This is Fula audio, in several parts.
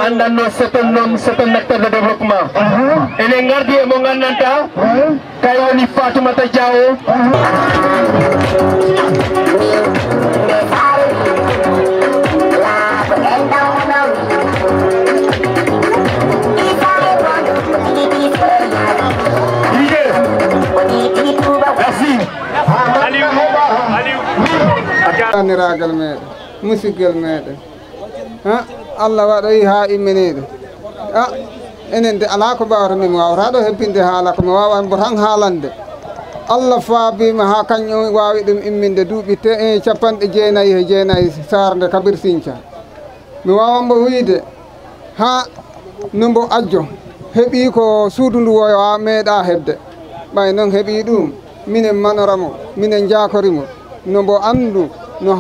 Anda no seton acteur de développement. Ele ngardi e mo ngannanta kayo ni Fatoumata Diawo. Niragal meɗen musigal meɗen Allah waɗoyi ha immenede enen de ala ko ɓawata min wawata ɗo hebbinde haala komi wawan mbo tan haalande Allah faabima ha kañum wawi ɗum imminde duuɓi capanɗe jeenayyi e jeenayyi sarde Kabir Sinthiane mi wawan mbo wiide ha no mbo ajjo heeɓi ko suudu ndu wowa meeɗa hebde ɓay noon heeɓi ɗum minen manoramo minen jakorimo no mbo andu no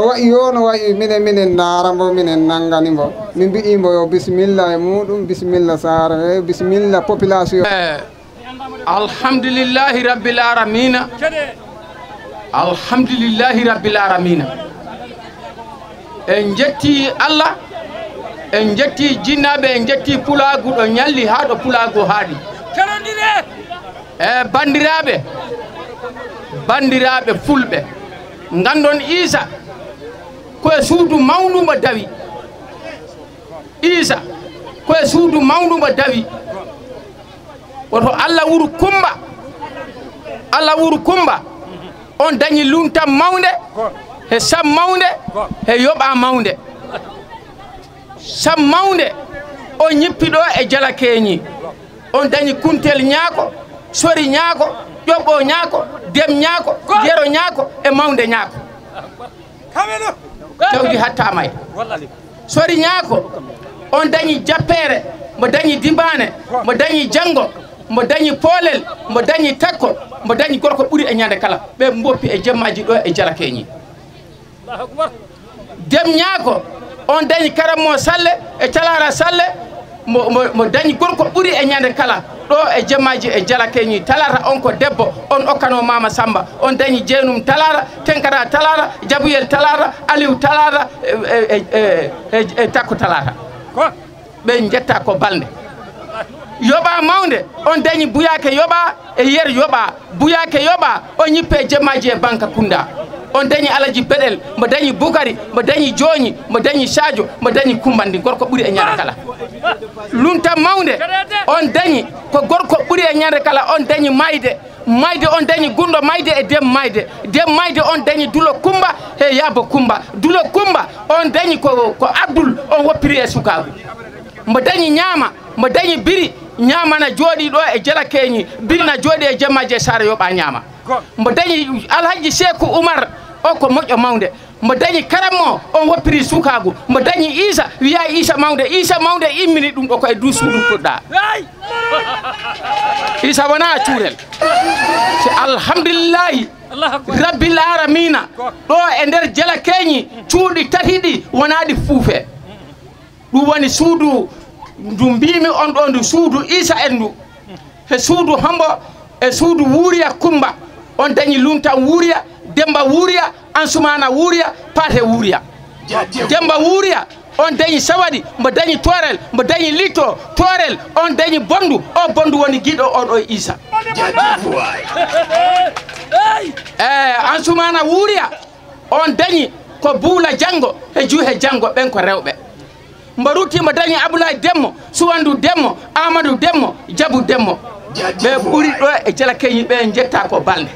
wayi yo no wayi minen daarambo minen nanganimo min mbi'imo yo bisimilla e muɗum bisimilla sara bisimilla population alhamdulillahi rabbil alamina alhamdulillahi rabbil alamina en jetti Allah en jetti jinnaɓe en jetti pulagu ɗo ñalli ha ɗo pulagu haaɗi e bandiraɓe fulɓe gandon Isa koye suudu mawnu mo dawi Isa koye suudu mawnu mo dawi woto Allah wuro kumba on dañi luntam mawde e sam mawde e yoɓa mawde sam mawde o ñippiɗo e jala keñi on dañi kuntel ñaako sori ñaako ƴoɓɓo ñaako dem ñaako yero ñaako e mawde ñaako tawdi hattama e sori ñaako on dañi jappere mo dañi dimbane mo dañi janggo mo dañi poolel mo dañi takko mo dañi gorko ɓuuri e ñande kala ɓe mboppi e jemmaji ɗo e jala keñi dem ñaako on dañi karammo salle e talara salle mo dañi gorko ɓuuri e ñande kala ɗo e jemmaji e jala keñi talata on ko debbo on okkano Mama Samba on dañi jeenum talata tenkara talata jabuyel talata aliou talata e takko talata ɓe jetta ko balde yoɓa mawde on dañi buyake yoɓa e yer yoɓa buyake yoɓa o ñippe jemmaji e banque Kounda on dañi Alaji Bedel mo dañi Bukari mo dañi Joñi mo dañi Sadio mo dañi Kumbandi gorko ɓuri e ñande kala lunta mawde on dañi ko gorko ɓuri e ñande kala on dañi mayde on dañi gundo mayde e dem mayde on dañi Dulo Kumba e Yaba Kumba Dulo Kumba on dañi ko Abdoul on woppiri e sukagu mo dañi ñaama mo dañi biri ñaama na jooɗi ɗo e jala keñi biri na jooɗi e jammaji e sara yoɓa ñaama mo dañi Alhaji Sekou Oumar o ko moƴƴo mawde mo dañi Karamo on woppiri sukagu mo dañi Isa wiya Isa mawde immini ɗum ɗo koye du suudu puɗɗa Isa wona cuurel si alhamdulillahi rabbil alamina ɗo e nder jala keñi cuuɗi tati ɗi wonaɗi fuufe ɗum woni suudu ndu mbimi on ɗo ndu suudu Isa en ndu e suudu Hombo e suudu Wuriya Kumba on dañi Luntan Wuriya Demba Wuriya Ansumana Wuriya Pate Wuriya Demba Wuriya on dañi Sawadi mo dañi Torel mo dañi Lito Torel on dañi Bondu o Bondu woni giɗo on ɗo Isa Ansumana Wuriya on dañi ko Buula Jango e Juhe Jango ɓen ko rewɓe mbo rutti mo dañi Aboulaye Demmo Suwandu Demmo Amadou Demmo Jabu Demmo ɓe ɓuri ɗo e jala keñi ɓe jetta ko balde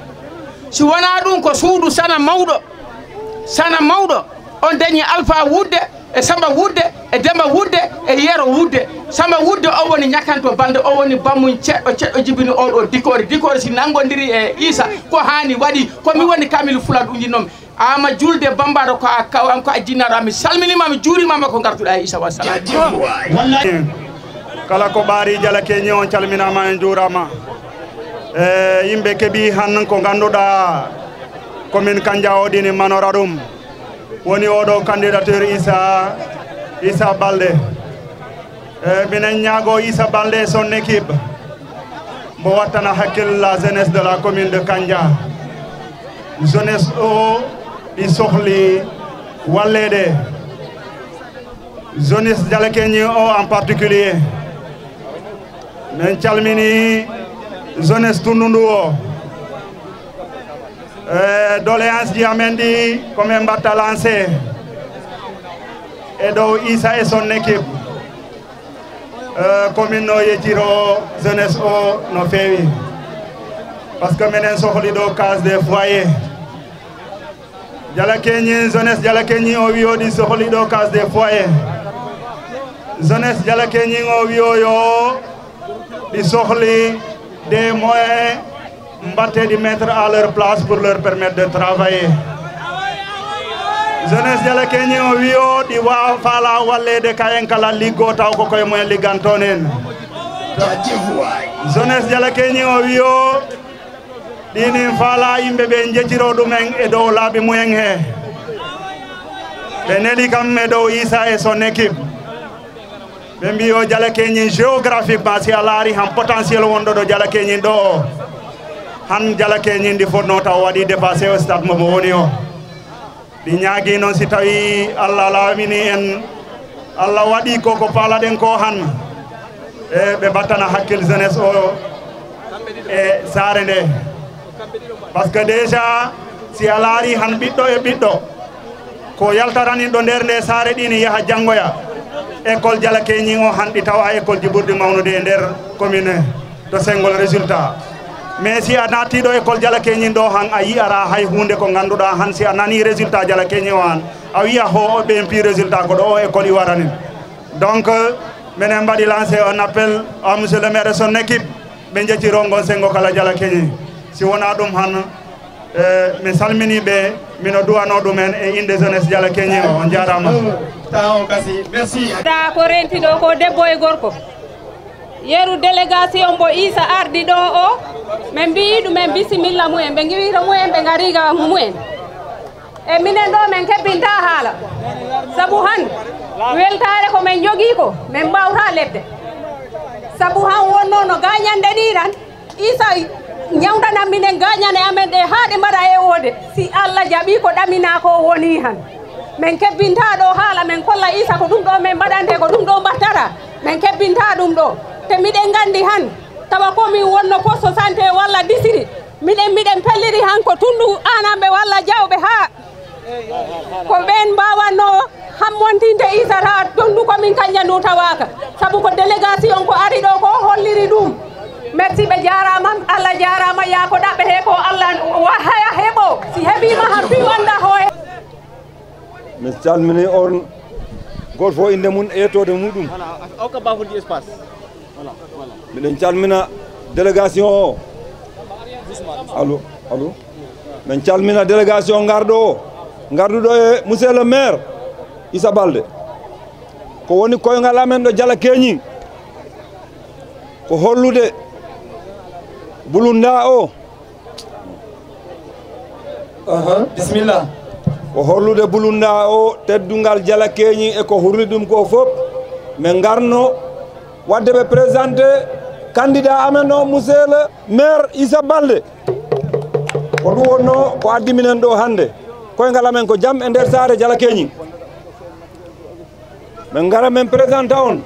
si wona ɗum ko suudu sana mawɗo on dañi Alpha Wudde e Samba Wudde e Demba Wudde e Yero Wudde Samba Wudde o woni ñakkanto balde o woni bammuñ ceɗɗo jibini oɗo dikore si nangodiri e Isa ko hani waɗi komi woni Kamilu Fula ɗum jinnomi ama julde bambaro ko a jinnaɗo ami salminima mi juurimama ko gartuɗa e Isa wassalam kala ko ɓaari jala keñi on calminama en juurama e yimɓe keeɓi han ko ganduɗa commune Kandia o ɗini manora ɗum woni oɗo candidature Issa Balde minen ñaago Issa Balde et son équipe mbo wattana hakkille la jeunesse de la commune de Kandia jeunesse o ɗi sohli wallede jeunesse jala keñi o en particulier min calmini jeunesse tundundu o doléance ji amen ɗi komin mbatta lancé e dow Issa et son équipe commune o yettiro jeunesse o no feewi par ce que minen sohli ɗo case des foyers jala keñi jeunesse jala keñi o wi o ɗi sohli ɗo case des foyers jeunesse jala keñi o wi o yo ɗi sohli des moyens mbattés de mettre à leur place pour leur permettre de travailler. Jeunesse jala keñi o wi o ɗi wawa faala wallede kayen kala liggo taw ko koye mumen ligganton en jeunesse jala keñi o wi o ɗini faala yimɓe ɓe jettiro ɗumen e dow laaɓi mumen he ɓe neɗi kam e dow Issa et son équipe ɓe mbi o jala keñi géographiquement si a laari han potentiel wonɗo ɗo jala keñin ɗo o han jala keñin ɗi fotno taw waɗi dépassé au stade momo woni o ɗi ñaagui noon si tawi Allah laamini en Allah waɗi koko paalaɗen ko han e ɓe battana hakkille jeunesse o e saare nde par ce que déjà si a laari han ɓiɗɗo e ɓiɗɗo ko yaltaranin ɗo nder nde saare ɗini yaha janggoya école jala keñi o han ɗi tawa école ji ɓurɗi mawnude e nder commune to Sengol résultat mais si a nattiɗo école jala keñin ɗo han a yiyara hay hunde ko ganduɗa han si a nani résultat jala keñi o han a wiya ho o ɓempi résultat ko ɗo o école iwaranin donc minen mbaɗi lancé un appel à monsieur le maire et son équipe ɓe jettirongon Sengo kala jala keñi si wona ɗum han mi salmini ɓe mino duwano ɗumen e inde jeunesse jala keñi o on jarama da ko rentiɗo ko debbo e gorko yeru délégation mbo Issa ardi ɗo o min mbi ɗumen bisimilla mumen ɓe giwita mumen ɓe gariga mumen e minen ɗo min kebbinta haala saabu han weltare ko min jogui ko min mbawta lebde saabu han wonno no gañande ɗi tan Issa ñawtanan minen gañane amen ɗe haaɗe mbaɗa e ode si Allah jaaɓi ko ɗamina ko woni han min kebbinta ɗo haala min kolla Issa ko ɗum ɗo min mbaɗante ko ɗum ɗo mbattata min kebbinta ɗum ɗo te miɗen gandi han tawa komin wonno poste santé walla disiri miɗen pelliri hanko tundu anaɓe walla jawɓe ha ko ɓen mbawatno hammontinde Issa ta tondu komin kañƴa ndu tawaka saabu ko délégation ko ari ɗo ko holliri ɗum merci ɓe jarama Allah jarama ya ko ɗaɓɓete ko Allah haya heeɓo si heeɓima han fi anda hoye mi calmini on goto fof inde mum e yettode muɗum miɗen calmina délégation o allo min calmina délégation garduɗo e monsieur le maire Issa Baldé ko woni koyngal amen ɗo Diala Keñing ko hollude bulunda o bisimilla ko hollude bulunda o teddungal Diala Keñing e ko hurli ɗum ko fof min garno wadde ɓe présenté candidat amen o monsieur le maire Issa Baldé ko ɗum wonno ko addi minen ɗo hannde koyngal amen ko jaam e nder saare Diala Keñing min gara min présenta on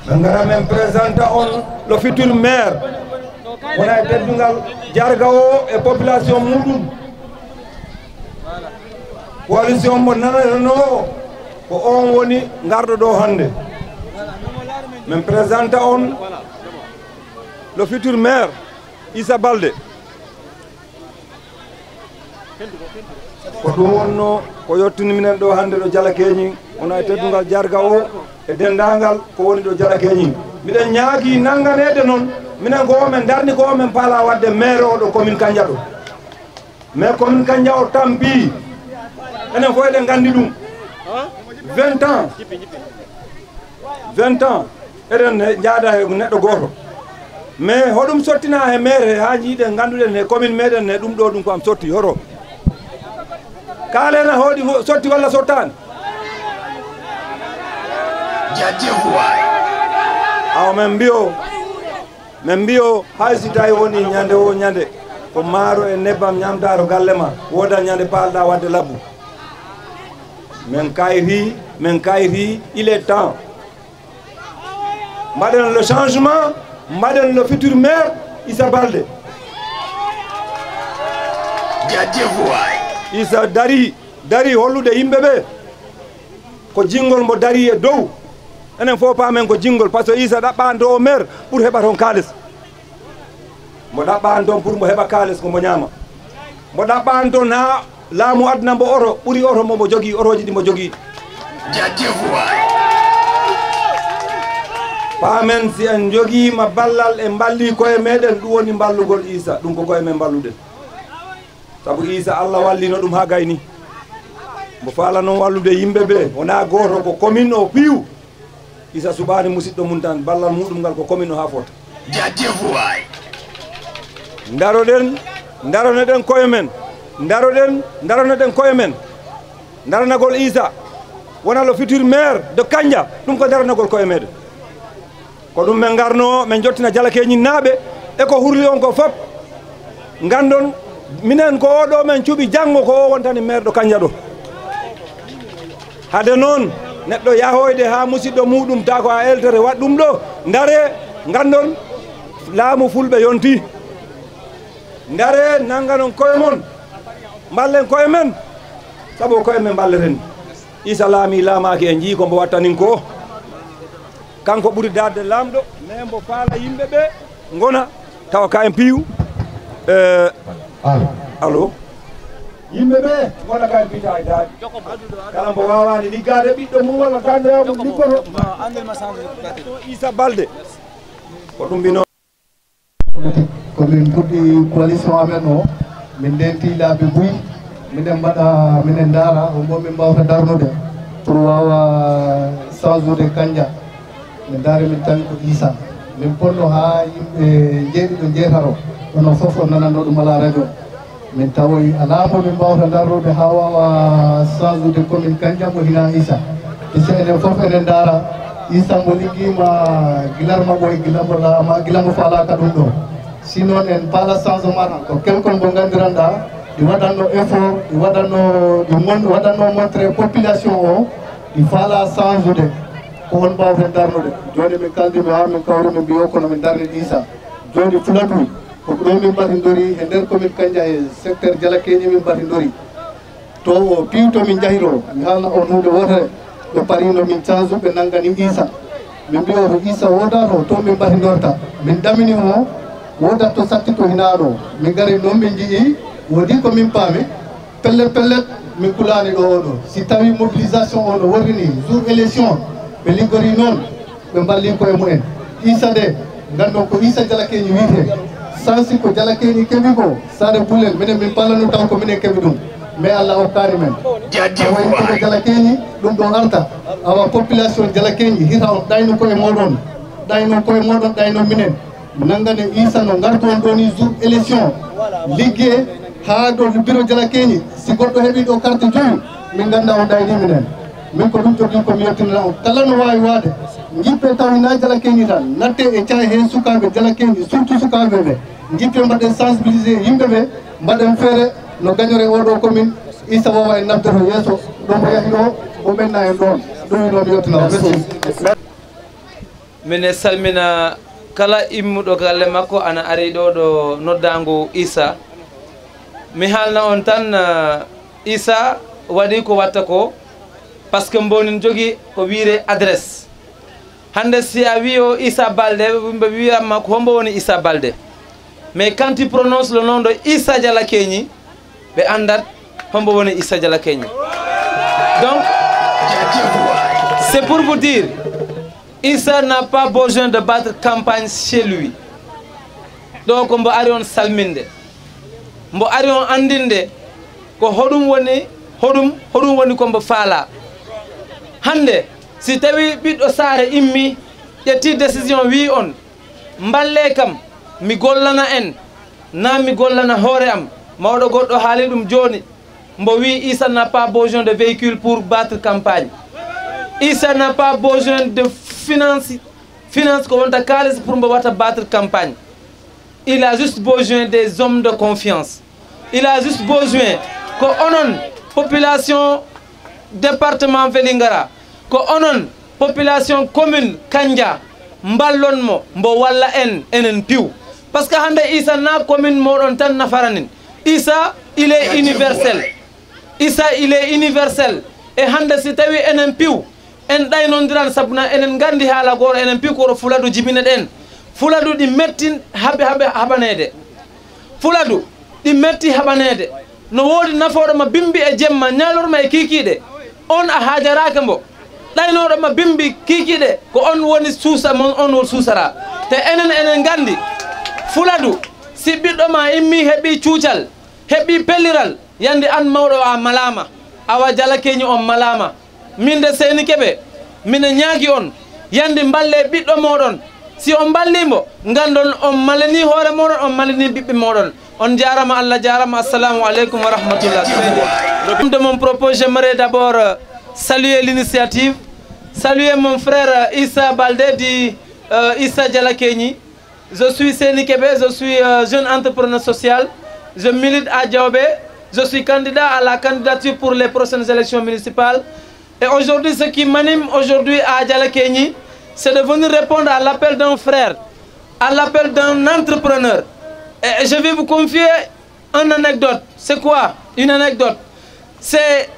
min gara min présenta on le futur maire wona e teddungal jarga o e population muɗum coalition mo nanano ko on woni garɗo ɗo hannde min présenta on le futur maire Issa Baldé ko ɗum wonno ko yettini minen ɗo hannde ɗo Diala Keñing wona e teddungal jarga o e dendagal ko woni ɗo Diala Keñing miɗen ñaagui nanganede noon minen ko men darni ko men paala wadde maire o ɗo commune Kandia ɗo mais commune Kandia o tampi enen fof eɗen gandi ɗum 20 ans eɗen jaada he neɗɗo goto mais hoɗum sottina he maire ha jiiɗen ganduɗen he commune meɗen he ɗum ɗo ɗum ko am sotti horo kalena hoɗi sotti walla sottani aw min mbiyo hay si tawi woni ñande o ñande ko maaro e nebbam ñamtaro galle ma woda ñande paalɗa wadde labbu min kayri il est temps mbaɗen le changement mbaɗen le futur maire Issa Baldé Issa dari hollude yimɓe ɓe ko jingol mbo dari e dow enen fof paamen ko jingol par ce que Issa ɗaɓɓani to o maire pour heɓa toon kalis mbo ɗaɓɓani toon pour mbo heɓa kalis ko mbo ñaama mbo ɗaɓɓani toon ha laamu aduna mbo oto ɓuuri oto mbo jogui otoji ɗi mbo jogui paamen si en joguima ballal e balli koye meɗen ɗum woni ballugol Issa ɗum ko koye men balluɗen saabu Issa Allah wallino ɗum ha gayni mbo faala noon wallude yimɓe ɓe wona goto ko commune o piiw Issa suɓani musidɗo mum tan ballal muɗum ngal ko commune o ha fota daroneɗen koye men daroneɗen koye men daranagol Issa wona le futur maire de Kandia ɗum ko daranagol koye meɗen ko ɗum min garno min jottina Diala Keñing naaɓe e ko hurli on ko fop gandon minen ko oɗo men cuuɓi janggo ko o wontani maire ɗo Kandia ɗo hade noon neɗɗo yahoyde ha musidɗo muɗum ta ko a eltere wat ɗum ɗo dare gandon laamu fulɓe yonti dare nanganon koye mon ballen koye men saabu koye men balleten Issa laami laamaki e jii ko mbo wattanin ko kanko ɓuri darde lamɗo mais mbo faala yimɓe ɓe gona tawa ka en piiw allo yimɓe ɓe gona ka en piita e daadi kala mbo wawani liggade ɓiɗɗo mum walla tandeya mum liggoto Issa Baldé ko ɗum mbino komin puɗɗi coalition amen o min ndenti laabi buy minen mbaɗa minen daara o mbo min mbawta darnude pour wawa changeude Kandia min daari min tawi ko Issa min ponno ha yimɓe jeeɗiɗo jeetaro onon fof o nananno ɗum ala radio min tawoy ala mo min mbawta darnude ha wawa changeude commune Kandia mo hina Issa isi enen fof enen daara Issa mo ligguima gilarma ɓoye gilamo falaka ɗum ɗo sinon en paala changement ko quelqu'un mo gandiranɗa ɗi waɗanno effort ɗi waɗanno montré population o ɗi faala changeude ko hon mbawten darnude joni min kaldimi ha min kawri min mbiyo kono min darni Issa joni Fuladu ko ɗo min mbatidori e nder commune Kandia e secteur Dialakeñi min mbatidori to o piwto min jahiro mi haalna on hunde wotere ɓe parino min change ɓe nanggani Issa min mbi oto Issa wodato to min mbatidorta min damini o wodat to satti to hinaɗo min gari noon min jii wodi ko min paami pellet pellet min kulani ɗo oɗo si tawi mobilisation o no worrini jour élection ɓe liggori noon ɓe mballi koye mumen Issa de gandon ko Issa Dialakeñi wiyete sansi ko Dialakeñi keeɓi ko sare bulel minen min palano taw ko minen keeɓi ɗum mais Allah hokkani men wayi Dialakeñi ɗum ɗo arta awa population Dialakeñi hita on ɗayno koye moɗon ɗayno koye moɗon ɗayno minen nanggane Issa no gartu on ɗoni jour élection liggue ha ɗo bureau Dialakeñi si goɗɗo heeɓi ɗo carte joyi min ganda o ɗayni minen min ko ɗum jogui komi yettinana on kala no wawi waade jippe tawina Dialakeñi tan natte e cahe hen sukaɓe Dialakeñi surtout sukaɓe ɓe jippe mbaɗen sensibilisé yimɓeɓe mbaɗen feere no gagnore oɗo commune Issa wawa en nafde to yesso ɗo mo yahi ɗo o ɓenna en ɗon ɗum nomi yettinao merci mine salmina kala immuɗo galle makko ana ari ɗo ɗo noddango Issa mi haalna on tan Issa waɗi ko watta ko par ce que mbonin jogui ko wiire adresse hande si a wi o Issa Balde ɓe wiyanma ko hombo woni Issa Balde mais quand tu prononces le nom de Issa Dialakeñi ɓe andat hombo woni Issa Dialakeñi donc c'est pour vous dire Issa n'a pas besoin de battre campagne chez lui donc mbo ari on salminde mbo ari on andinde ko hoɗum woni ko mbo faala hande si tawi ɓiɗɗo saare immi ƴetti décision wi on mballe kam mi gollana en na mi gollana hoore am mawɗo goɗɗo haali ɗum joni mbo wi Issa n'a pas besoin de véhicule pour battre campagne Issa n'a pas besoin de finance ko wonta kalis pour mbo watta battre campagne il a juste besoin des hommes de confiance il a juste besoin ko onon population département Vélingara ko onon population commune Kandia mballon mo mbo walla en enen piw parce que hande Issa na commune moɗon tan nafaranin Issa il est universel Issa il est universel e hande si tawi enen piw en ɗaynodiran sabuna enen gandi haala goto enen piw koto Fuladu jibine ɗen Fuladu ɗi metti haɓanede Fuladu ɗi metti haɓanede no woodi nafoɗoma bimbi e jemma ñalorma e kikiɗe on a haajarake mbo ɗaynoɗoma bimbi kikiɗe ko on woni suusa mon on won suusara te enen gandi Fuladu si ɓiɗɗoma immi heeɓi cuucal heeɓi pelliral yandi an mawɗo a malama awa Dialakeñi on malama min de Seyni Keɓe mine ñaagui on yandi mballe ɓiɗɗo moɗon si on ballimo gandon on malani hoore moɗon on malani ɓiɓɓe moɗon on jarama Allah jarama assalamu aleykum wa rahmatullah de mon propos j'aimerais d'abord saluer l'initiative saluer mon frère Issa Balde dit Issa Dialakeñi je suis Seyni Keɓe je suis jeune entrepreneur social je milite à Diaobé je suis candidat à la candidature pour les prochaines élections municipales et aujourd'hui ce qui m'anime aujourd'hui à Dialakeñi c'est de venir répondre à l'appel d'un frère à l'appel d'un entrepreneur. Et je vais vous confier une anecdote. C'est quoi une anecdote? C'est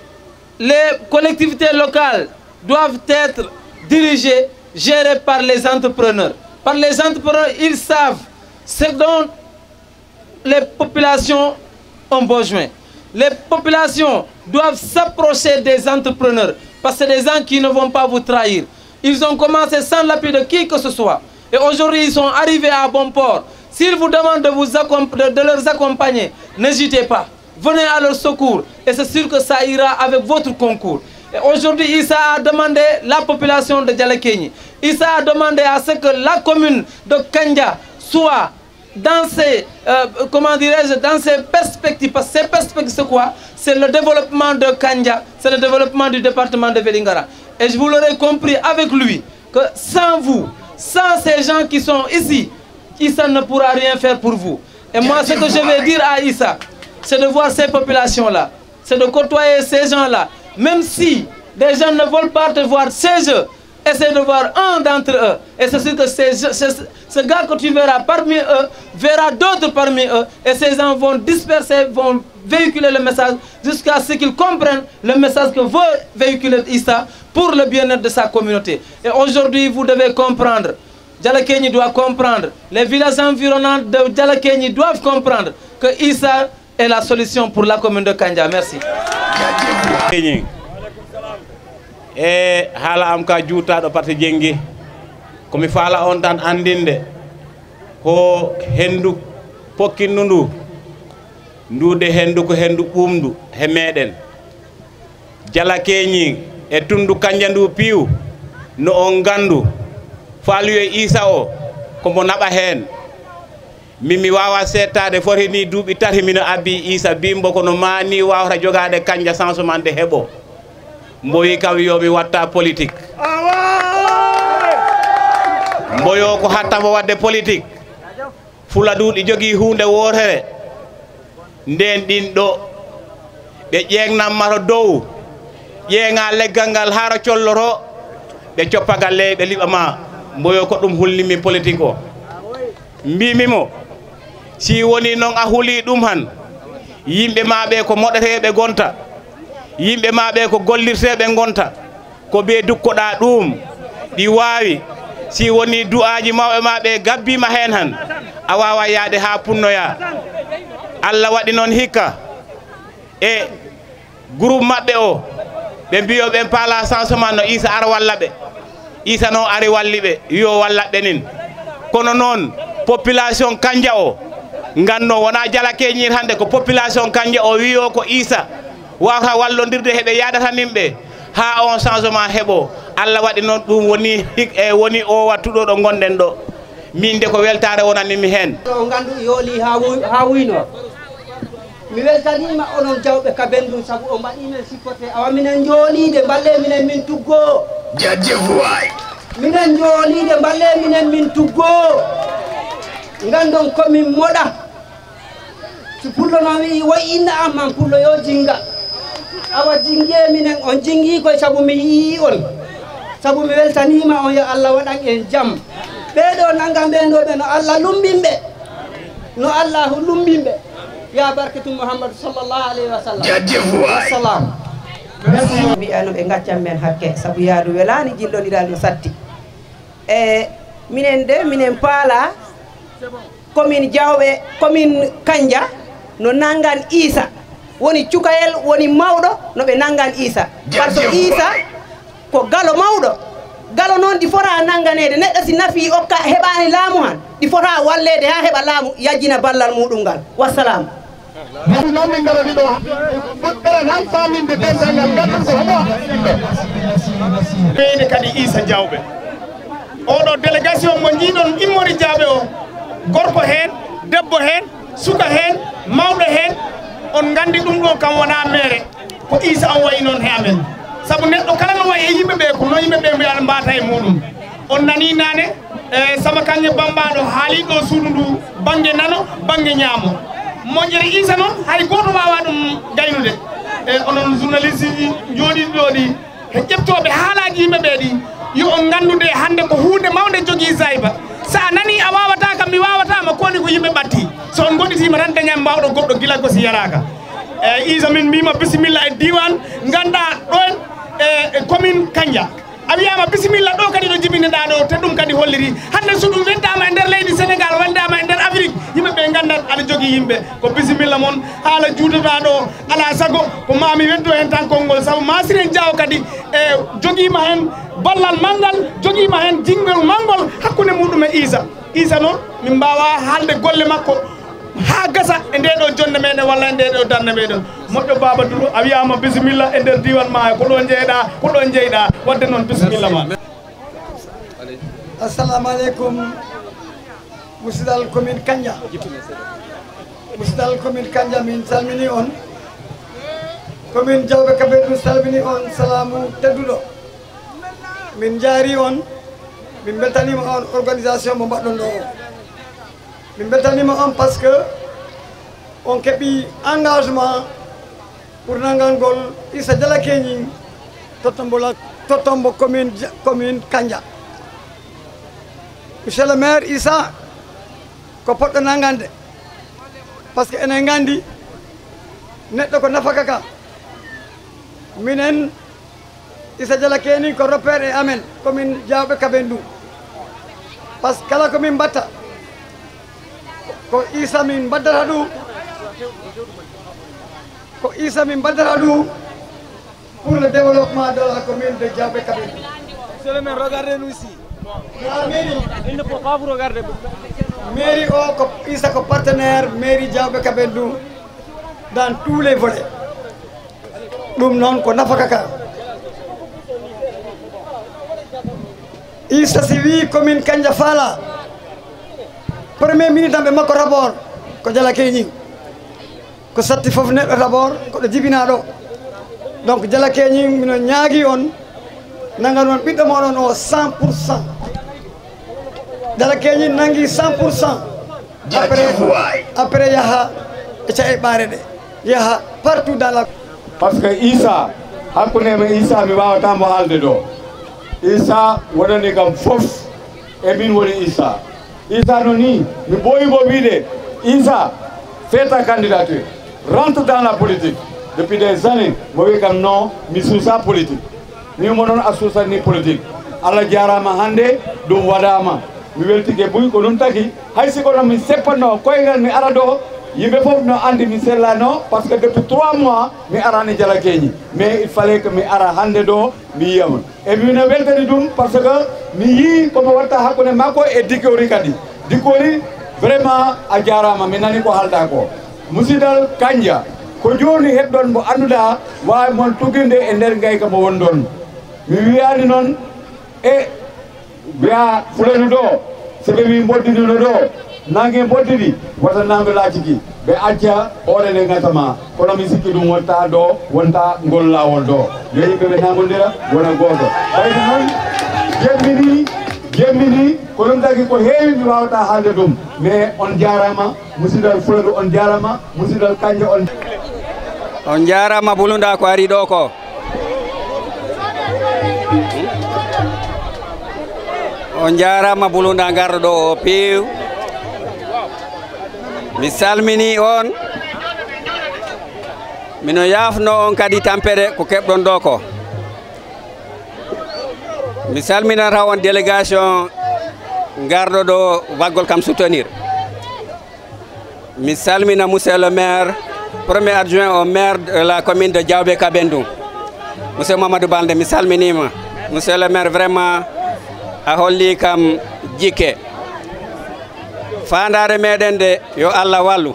les collectivités locales doivent être dirigées, gérées par les entrepreneurs. Par les entrepreneurs, ils savent ce dont les populations ont besoin. Les populations doivent s'approcher des entrepreneurs parce que c'est des gens qui ne vont pas vous trahir. Ils ont commencé sans l'appui de qui que ce soit. Et aujourd'hui, ils sont arrivés à bon port. S'ils vous demandent de les accompagner, n'hésitez pas. Venez à leur secours. Et c'est sûr que ça ira avec votre concours. Et aujourd'hui, Issa a demandé la population de Dialakeñi. Issa a demandé à ce que la commune de Kandia soit dans ces, dans ces perspectives. Parce que ces perspectives, c'est quoi? C'est le développement de Kandia, c'est le développement du département de Vélingara. Et je vous l'aurais compris avec lui, que sans vous, sans ces gens qui sont ici, Issa ne pourra rien faire pour vous. Et moi, ce que je vais dire à Issa, c'est de voir ces populations-là, c'est de côtoyer ces gens-là. Même si des gens ne veulent pas te voir chez eux, essaie de voir un d'entre eux. Et c'est sûr que ce gars que tu verras parmi eux, verra d'autres parmi eux. Et ces gens vont disperser, vont véhiculer le message jusqu'à ce qu'ils comprennent le message que veut véhiculer Issa pour le bien-être de sa communauté. Et aujourd'hui, vous devez comprendre, Djalakenyi doit comprendre, les villages environnants de Djalakenyi doivent comprendre que Issa est la solution pour la commune de Kandja. Merci. E haala am ka juutaɗo parti jengi komi faala on tan andinde ko hendu pokkindu ndu ndude hendu ko hendu ɓumdu he meɗen Djalakenyi e tundu Kandja ndu piiw no on gandu faaliyo e Issa o komo naɓa hen mi wawa settade foti ni duuɓi tati mino abbi Issa bimbo kono mani wawata jogade Kandja changement de heɓo mboyi kam yomi watta politique mboyo ko hattamo wadde politique fula duuɗi jogui hunde wotere nden ɗin ɗo ɓe ƴeegnammato dow ƴeeŋa leggal ngal haara colloro ɓe coppagal ley ɓe liɓama mboyo ko ɗum hulnimi politique o mbimimo si woni noon a huuli ɗum han yimɓe maɓe ko moɗeteɓe gonta yimɓe maɓe ko gollirteɓe gonta ko ɓe dukkoɗa ɗum ɗi wawi si woni du'aji mawɓe maɓe gabbima hen han a wawa yaade ha punnoya Allah waɗi noon hikka e groupe maɓɓe o ɓe mbiyo ɓe paala changement no Issa ara walla ɓe Issa noon ari walliɓe yo wallaɓe nin kono noon population Kandja o ganno wona Djalakenyi hande ko population Kandja o wiyo ko Issa wawata wallodirde heɓe yadataninɓe ha on changement heɓo Allah waɗi noon ɗum woni o wattuɗo ɗo gonɗen ɗo min de ko weltare wonanimi hen o gandu yooli ha wuyno mi weltanima onon jawɓe Kabendou saabu o mbaɗimen supporté awa minen joolide balle minen min tuggo Jadjevoy minen joolide balle minen min tuggo gandon komin moɗa so pullo no wi woy inna amman pullo yo jinga awa jingue minen on jingui koye saabu mi yii on saabu mi weltanima on yo Allah waɗan en jaam ɓeɗo nanggam ɓen ɗo ɓe no Allah lumbinɓe no Allahu lumbinɓe ya barkatu Muhammad sallallahu alayhi wa sallam wassalam mbiyano ɓe gaccan men hakke saabu yaadu welani jillodiral no satti e minen de minen paala commune Diawɓe commune Kandja no nanggan Issa woni cukayel woni mawɗo no ɓe nanggan Issa par ce que Issa ko galo mawɗo galo noon ɗi fota nanganede neɗɗo si nafi okka heɓani laamu han ɗi fota wallede ha heɓa laamu yajjina ballal muɗum ngal wassalam hadi noon min garani ɗo fuɗɗeren han faminde dental ngal gandan ko homo ɓeyde kadi Issa Diawɓe oɗo délégation mo jiiɗon immori Diawɓe o gorko hen debbo hen suka hen mawɗo hen on gandi ɗum ɗo kam wona mere ko Issa on wayi noon he amen saabu neɗɗo kala no wayi e yimɓeɓe ko no yimɓeɓe mbiya mbata e muɗum on nani nane Samba Kandja Bambaɗo haali ɗo suudu ndu banggue nano banggue ñaamo moƴƴere Issa noon hay goto wawa ɗum gaynude e onon journaliste ji jooɗiɗo ɗo ɗi e ƴeftoɓe haalaji yimɓeɓe ɗi yo on gandude hande ko hunde mawde jogui Zayba sa nani a wawata kam mi wawatama koni ko yimɓe ɓatti so on goɗɗitima tan dañam mbawɗo goɗɗo gila gosi yaraka Issa min mbima bisimilla e diwan ganda ɗon e commune Kandja a wiyama bisimilla ɗo kadi ɗo jibineɗa ɗo te ɗum kadi holliri hande so ɗum weddama e nder leydi Sénégal weddama e nder Afrique yimɓeɓe gandat aɗa jogui yimɓe ko bisimilla moon haala juutata ɗo ala sago ko mami weddo hen tan konngol saabu Massiren Diaw kadi e joguima hen ballal manggal joguima hen jingol mangol hakkude muɗum e Issa noon min mbawa haalde golle makko ha gasa e nde ɗo jonde meɗen walla e nde ɗo darde meɗen moƴƴo Baba Douro a wiyama bisimilla e nder diwan ma ko ɗo jeyɗa ko ɗo jeyɗa wadde noon bisimilla ma assalamu aleykum musidal commune Kandja musidal commune Kandja min salmini on commune Diawɓe Kabendou salmini on salamu tedduɗo min jaari on min beltanima on organisation mo mbaɗɗon ɗo o min beltanima on par ce que on keeɓi engagement pour nangangol Issa Djalakenyi tottombola Totombo commune Kanja. Monsieur le maire Issa ko poɗɗo nangande par ce que enen gandi neɗɗo ko nafaka ka minen Issa Diala Keni ko repère e amen komin Diawɓe Kabendou par ce que kala komin mbatta ko Issa min baddata ɗum pour le développement de la commune de Diawɓe Kabendou. Monsieur le maire, regardez-nous ici. La mairie, il ne faut pas vous regarder. Mairie ko Issa ko partenaire mairie Diawɓe Kabendou dans tous les volets. Ɗum noon ko nafaka ka. Issa si wi commune Kanja Fala premier ministre ɓe makko rapport ko Diala Keni ko satti fof neɗɗo rapport koɗo jibinaɗo donc Diala Keni mino ñaagui on nanga noon ɓiɗɗo moɗon o 100%. Diala Keni nangui 100%. après yaha e cae ɓaare ɗe yaha partout dans la. Parce que Issa hakkunde me Issa mi wawatamo haalde ɗo. Issa wonani kam fof e min woni Issa. Issa no ni mi ɓooyimo wiide Issa fait ta candidature rentre dans la politique. Depuis des années mo wi kam non mi suusa politique mi mo noon a suusani politique. Allah jarama hande ɗum waɗama mi weltike buy ko ɗum tagi hay siko noon mi seppatno koyngal mi ara ɗo yimɓe fof no andi mi sellano par ce que depuis 3 mois mi arani Diala Keni mais il fallait que mi ara hande ɗo mi yiyama e mino weltani ɗum par ce que mi yii komo watta hakkude makko e Dikori kadi Dikori vraiment a jarama mi nani ko halda ko musidal Kanja ko joni heɓɗon mo anduɗa wawi mon tuginde e nder gayka mo won ɗon mi wiyani noon e wiya fulani ɗo soɓe wi boddidino ɗo nangue boddidi wata nangue laaciki ɓe acca hoorene gasama kono mi sikki ɗum wonta ɗo wonta ngol lawol ɗo yo yimɓe ɓe nangodira wona goto ɓayde noon jemmini ko ɗum tagi ko heewi mi wawata haalde ɗum mais on jarama musidal fuladu on jarama musidal Kanja on jarama Bulunda ko ari ɗo ko on jarama Bulunda garɗo ɗo o peew mi salmini on mino yafno on kadi tampere ko keɓɗon ɗo ko mi salminata on délégation garɗo ɗo waggol kam soutenir mi salmina monsieur le maire premier adjoint au maire de la commune de Diawɓe Kabendou monsieur Mamadou Balde mi salminima monsieur le maire vraiment a holli kam jikke fandare meɗen de yo Allah wallu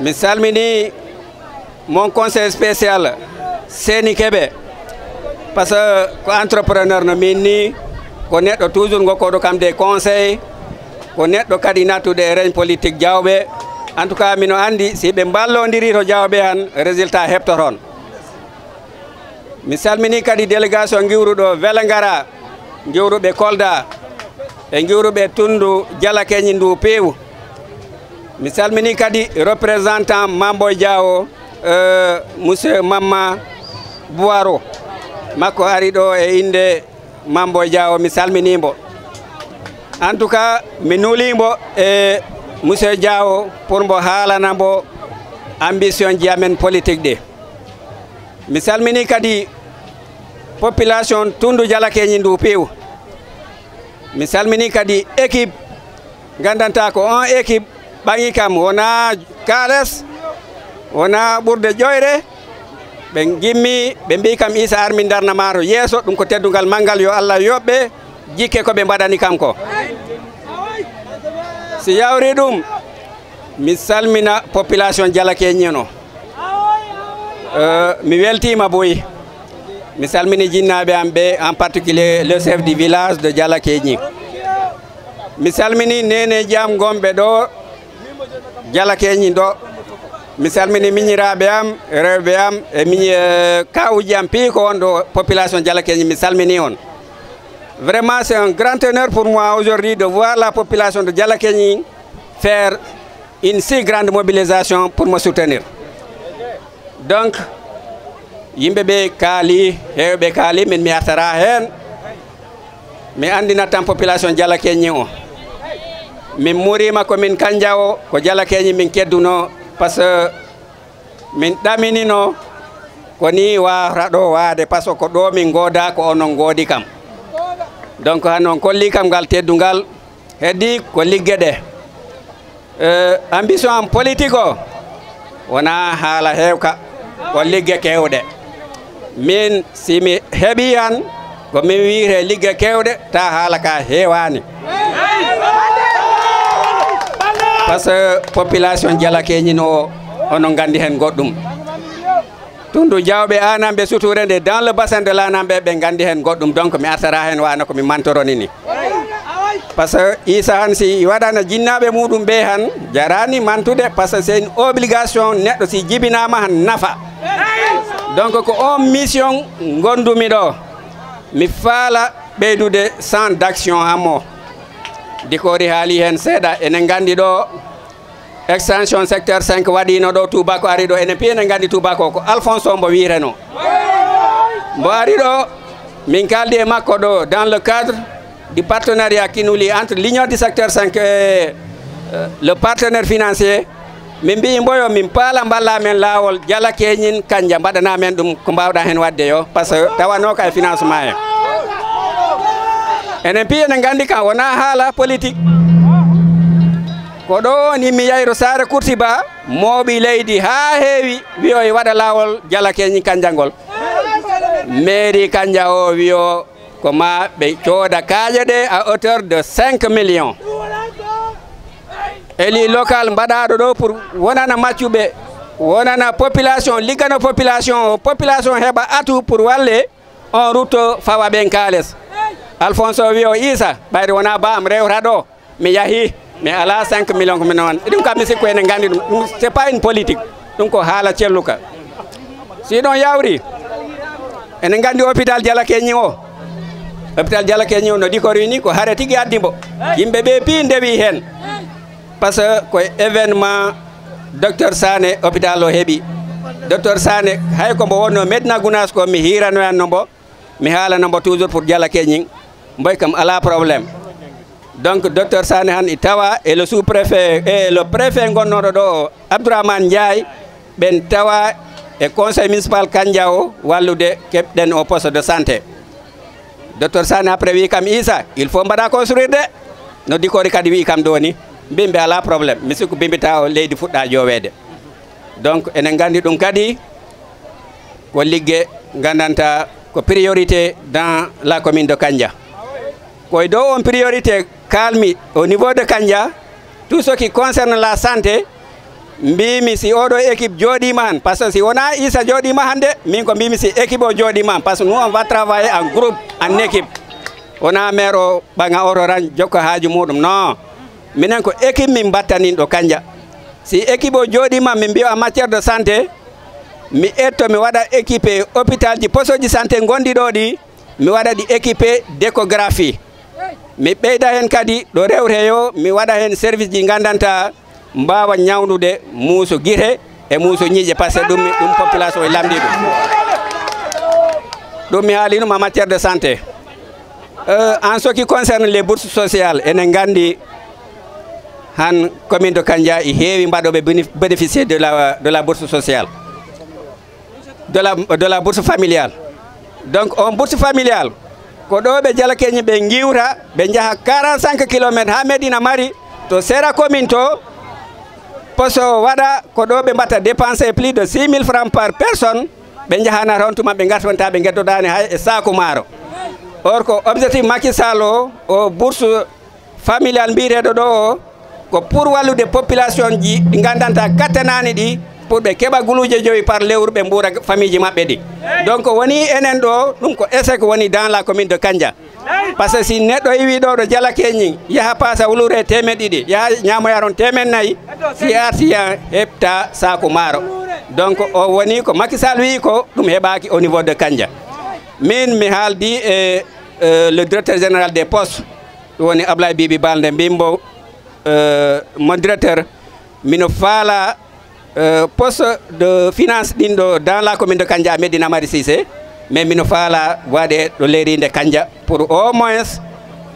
mi salmini mon conseil spécial Seni Kebe par ce que ko entrepreneur no min ni ko neɗɗo toujours gokkoɗo kam des conseils ko neɗɗo kadi nattude e régne politique Diawɓe en tout cas mino andi si ɓe ballodiri to Diawɓe han résultat heɓtoton mi salmini kadi délégation giwruɗo Vélingara giwruɓe Kolda e giwruɓe Tundu Diala Keni ndu peew mi salmini kadi représentant Mamboy Diawo monsieur Mamma Bouaro makko ari ɗo e inde Mamboy Diawo mi salminimo en tout cas mi nulimo e monsieur Diawo pour mbo haalanambo ambition ji amen politique ɗe mi salmini kadi population Tundu Diala Keni ndu peew mi salmini kadi équipe gandanta ko on équipe ɓangi kam wona kales wona ɓurde ƴoyre ɓe gimmi ɓe mbi kam Issa armi darna maaro yeeso ɗum ko teddugal manggal yo Allah yoɓɓe jikke ko ɓe mbaɗani kam ko si yawri ɗum mi salmina population Diala Keni o mi weltima boyi mi salmini jinnaɓe am ɓe en particulier le chef du village de Diala Keni mi salmini nene jam gonɓe ɗo Diala Keni ɗo mi salmini miñiraɓe am rewɓe am e kawuji am piiko on ɗo population Diala Keni mi salmini on vraiment c'est un grand honneur pour moi aujourd'hui de voir la population de Diala Keni faire une si grande mobilisation pour me soutenir donc yimɓe ɓe kaali hewɓe kaali min mi artara hen mi andina tan population Dialakeñi o min murima komin Kanja o ko Dialakeñi min kedduno par ce que min ɗaminino ko ni wawata ɗo waade par ce que ko ɗo min gooda ko onon goodi kam donc han on kolli kam ngal teddungal heddi ko ligge ɗe ambition am politique o wona haala hewka ko ligge kewɗe min simi heeɓi han ko min wiire ligge kewɗe ta haala ka heewani par ce que population Dialakeñi o onon gandi hen goɗɗum tundu Diawɓe Anamɓe Soutourende dans le bassin de l'Anamɓe ɓe gandi hen goɗɗum donc mi artara hen wana komi mantoroni ni par ce que Issa han si waɗano jinnaɓe muɗum ɓe han jarani mantude par ce que c'est une obligation neɗɗo si jibinama han nafa donc ko on mission gondumi ɗo mi faala ɓeydude centre d'action hammo dikori haali hen seeɗa enen gandi ɗo extension secteur 5 waɗino ɗo Toubako ari ɗo enen piyi enen gandi Toubako ko Alphonse mbo wireno mbo ari ɗo min kaldi e makko ɗo dans le cadre du partenariat qui nous lie entre l'union du secteur 5 et le partenaire financier min mbi mboyo min paala mballa men laawol Dialakeñi Kanja mbaɗana men ɗum ko mbawɗa hen wadde yo par ce que tawano ka e financement he enen piyi enen gandi kam wona haala politique ko ɗo ni mi yayro Sare Kourtiba mooɓi leydi ha heewi wiyo e waɗa laawol Dialakeñi Kanja ngol mairie Kanja o wiyo ko ma ɓe cooda kaaje ɗe à hauteur de 5 millions élu local mbaɗaɗo ɗo pour wonana maccuɓe wonana population liggano population heɓa atout pour walle on route fawa ɓen kaales Alphonse o wiyo Issa ɓayde wona ba am rewta ɗo mi yahi mi ala 5 millions ko min on ɗum kam mi sikku enen gandi ɗum c'est pas une politique ɗum ko haala celluka si ɗon yawri enen gandi hôpital Dialakeñi o hôpital Dialakeñi o no ɗikori ni ko haare tigui addimbo yimɓe ɓe pi ndewi hen par ce que ko événement docteur Sané hôpital o heeɓi docteur Sané hay ko mbo wonno Medina Gounass ko mi hiranoyanno mbo mi haalano mbo toujours pour Dialakeñi mboy kam ala probléme donc docteur Sané han i tawa et le sous-préfet et le préfet gonnoɗo ɗo Abdourahmane Ndiaye ɓen tawa e conseil municipal Kanja o wallude keɓɗen au poste de santé docteur Sané après wi kam Issa il faut mbaɗa construire de no dikori kadi wi kam ɗo ni mbimɓe ala probléme mi sikku bimbita o leydi fuɗɗa jowede donc enen gandi ɗum kadi ko ligge gandanta ko priorité dans la commune de Kanja koye dow on priorité kalmi au niveau de Kanja tout ce qui concerne la santé mbimi si oɗo équipe jooɗima han par ce que si wona Issa jooɗima hande min ko mbimi si équipe o jooɗima han par ce que nous on va travailler en groupe en équipe wona maire o ɓaga oto ran jokko haaju muɗum non minen ko équipe min battanin ɗo Kanja si équipe o jooɗima min mbiya en matière de santé mi etto mi waɗa équipé hôpital ji poste ji santé gondi ɗo ɗi mi waɗa ɗi équipé d'échographie mi ɓeyda hen kadi ɗo rewte yo mi waɗa hen service ji gandanta mbawa ñawdude muuso guite e muuso ñiiƴe par ce que ɗum population e lamdi ɗum mi haali ɗum en matière de santé en ce qui concerne les bourses sociales enen gandi han commune de Kanja i heewi mbaɗoɓe bénéficier de la bourse sociale de la bourse familiale donc on bourse familiale ko ɗo ɓe Dialakeñi ɓe giwta ɓe jaaha 45 kilométres ha Medina Mari to Sera commune to poste waɗa ko ɗo ɓe mbatta dépenser plus de 6 000 francs par personne ɓe jahanata on tuma ɓe gartanta ɓe gueddodani hay e saku maaro or ko objectif Macky Sall o bourse familiale mbiyeteɗo ɗo o ko pour wallude population ji ɗi gandanta kattanani ɗi pour ɓe keɓa guluje joyi par lewru ɓe mbura famille ji maɓɓe ɗi donc woni enen ɗo ɗum ko échec woni dans la commune de Kanja par ce que si neɗɗo iwi ɗo ɗo Dialakeñi yaha pasa wulure temen ɗiɗi yaha ñamoyaron temen nayyi si artiya heɓta saku maaro donc o woni ko Macky Sall wi ko ɗum heɓaki au niveau de Kanja min mi haaldi e le directeur général des postes ɗum woni Ablaye Bibi Balde mbimbo mon directeur mino faala poste de finance dans la commune de Kandja Medina Mari Cissé mais mino faala waɗe ɗo leerinde Kandja pour au moins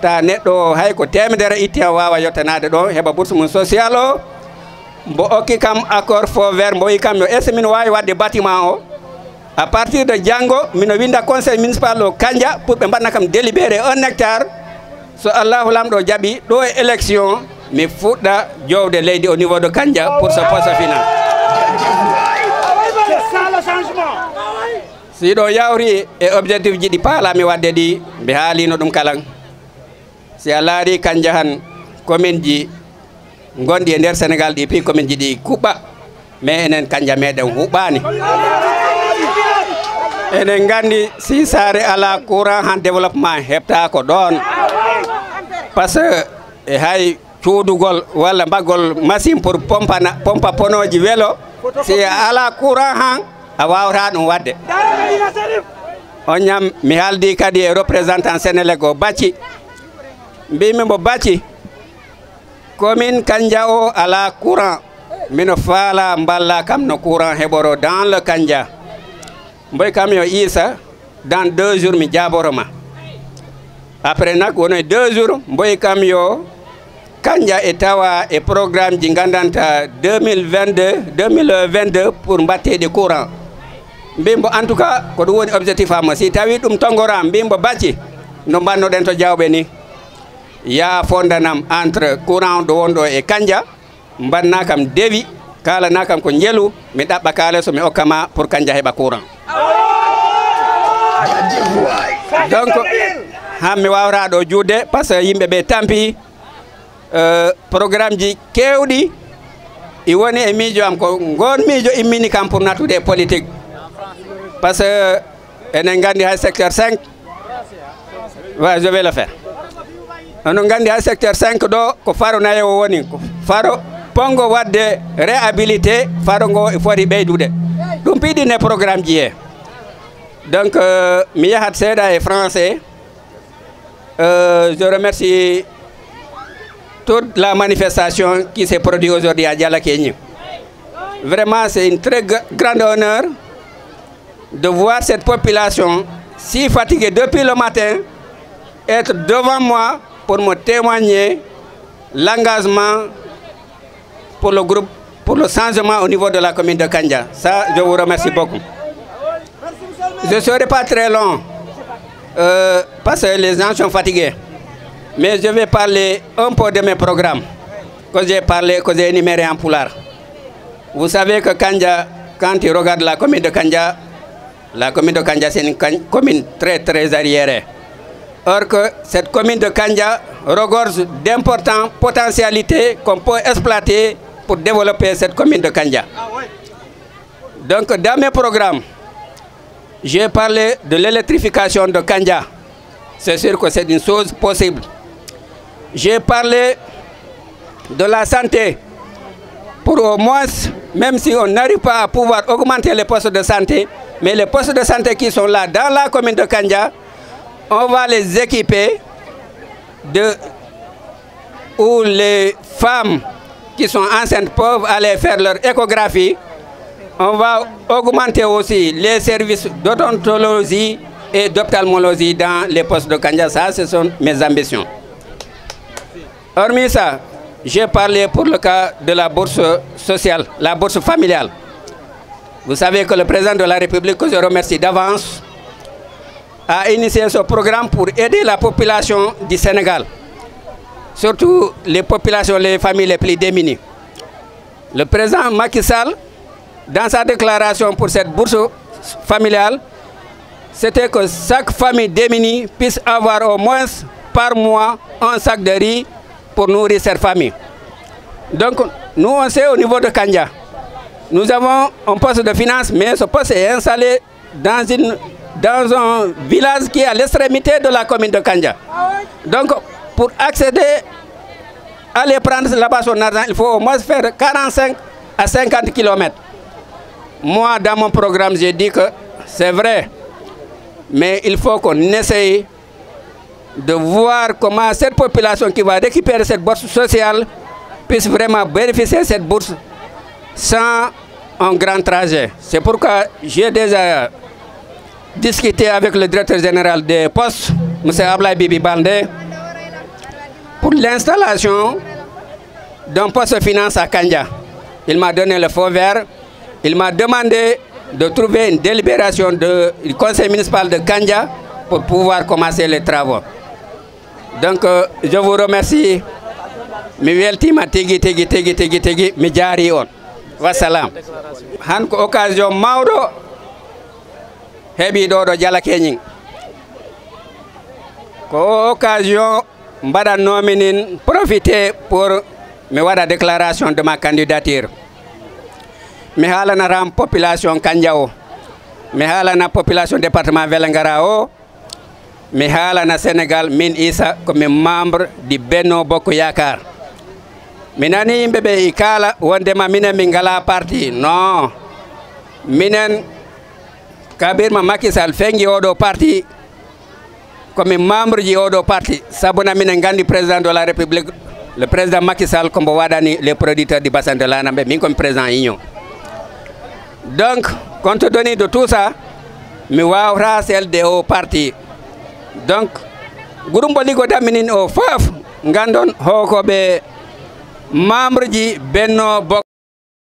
ta neɗɗo hay ko temedere itti o wawa yettanade ɗo heɓa bourse mum social o mbo okki kam accord faux vert mbo wi kam yo est ce mino wawi wadde bâtiment o à partir de janggo mino winda conseil municipal o Kandja pour ɓe mbaɗna kam délibéré 1 hectare so allahu lamɗo jaaɓi ɗo e élection mi fuɗɗa jowde leydi au niveau de Kandja pour ce poste finance. si ɗo yawri e objectif ji ɗi paalami wadde ɗi mbi haalino ɗum kalan si a laari Kandja han commune ji gonɗi e nder Sénégal ɗi pi commune ji ɗi kuɓɓa mais enen Kandja meɗen huɓɓani enen gandi si saare ala courant han développement heɓta ko ɗon par ce que e hay cuudugol walla mbaggol machine pour pompa ponoji vélo si ala courant han a wawata ɗum wadde on ñam mi haaldi kadi e représentant Sénélec o Bacci mbimi mbo Bacci commune Kandja o ala courant mino faala mballa kam no courant heɓoro dans le Kandja mboy kam yo Issa dans 2 jours mi jaboroma après nak wono 2 jours mboy kam yo Kandja e tawa e programme ji gandanta 2022 pour mbattede courant mbimbo en tout cas ko ɗum woni objectif am si tawi ɗum tongora mbimbo Bacci no bannoɗen to jawɓe ni ya fondanam entre courant ɗo wonɗo e Kandja mbanna kam dewi kalana kam ko jelu mi ɗaɓɓa kaale so mi okkama pour Kandja heɓa courant donc han mi wawata ɗo juutde par ce que yimɓe ɓe tampi programme ji kewɗi i woni e miijo am ko gon miijo immini kam pour natude politique par ce que enen gandi hay secteur 5 ouais, je vais le faire onon gandi hay secteur 5 ɗo ko faro nayo woni ko faro pongo wadde réhabilité faro ngo e foti ɓeydude ɗum piɗine programme ji he donc mi yahat seeɗa e français je remercie toute la manifestation qui s'est produite aujourd'hui à Dialakéni. Vraiment, c'est une très grande honneur de voir cette population si fatiguée depuis le matin être devant moi pour me témoigner l'engagement pour le groupe, pour le changement au niveau de la commune de Kandja. Ça, je vous remercie beaucoup. Je ne serai pas très long parce que les gens sont fatigués. Mais je vais parler un peu de mes programmes que j'ai parlé, que j'ai énuméré en pulaar. Vous savez que Kandja, quand tu regardes la commune de Kandja c'est une commune très très arriérée. Or que cette commune de Kandja regorge d'importantes potentialités qu'on peut exploiter pour développer cette commune de Kandja. Donc dans mes programmes, j'ai parlé de l'électrification de Kandja. C'est sûr que c'est une chose possible. J'ai parlé de la santé pour au moins, même si on n'arrive pas à pouvoir augmenter les postes de santé, mais les postes de santé qui sont là dans la commune de Kandja, on va les équiper où les femmes qui sont enceintes peuvent aller faire leur échographie. On va augmenter aussi les services d'odontologie et d'ophtalmologie dans les postes de Kandja. Ça, ce sont mes ambitions. Hormis ça, j'ai parlé pour le cas de la bourse sociale, la bourse familiale. Vous savez que le président de la République, que je remercie d'avance, a initié ce programme pour aider la population du Sénégal, surtout les populations, les familles les plus démunies. Le président Macky Sall, dans sa déclaration pour cette bourse familiale, c'était que chaque famille démunie puisse avoir au moins par mois un sac de riz pour nourrir cette famille. Donc, nous, on sait au niveau de Kandja, nous avons un poste de finance, mais ce poste est installé dans un village qui est à l'extrémité de la commune de Kandja. Donc, pour accéder à aller prendre là-bas son argent, il faut au moins faire 45 à 50 km. Moi, dans mon programme, j'ai dit que c'est vrai, mais il faut qu'on essaye de voir comment cette population qui va récupérer cette bourse sociale puisse vraiment bénéficier de cette bourse sans un grand trajet. C'est pourquoi j'ai déjà discuté avec le directeur général des postes, M. Ablaye Bibi Baldé, pour l'installation d'un poste de finance à Kandja. Il m'a donné le feu vert. Il m'a demandé de trouver une délibération du conseil municipal de Kandja pour pouvoir commencer les travaux. Donc, je vous remercie. Mi weltima tigi mi jaari on. Wassalam. Han ko occasion mawɗo heɓi ɗo ɗo Jala Keñing. Ko occasion mbaɗannomi nin profiter pour mi waɗa déclaration de ma candidature. Mi haalanaram population Kandja o, mi haalana population département Vélingara o, mi haalana Sénégal min Issa ko mi membre di Benno Bokk Yakar. Mi nani yimɓe ɓe i kala wondema minen min ngala parti. Non, minen kabirma Macky Sall fengi oɗo parti komi membre ji oɗo parti sabuna minen gandi président de la république le président Macky Sall kombo waɗani les producteurs du bassin de l'Anambé, min komi président union. Donc compte tenu de tout ça mi wawata selde o parti. Donc groupe liggoɗaminin o fof gandon hokoɓe membre ji Benno Bokk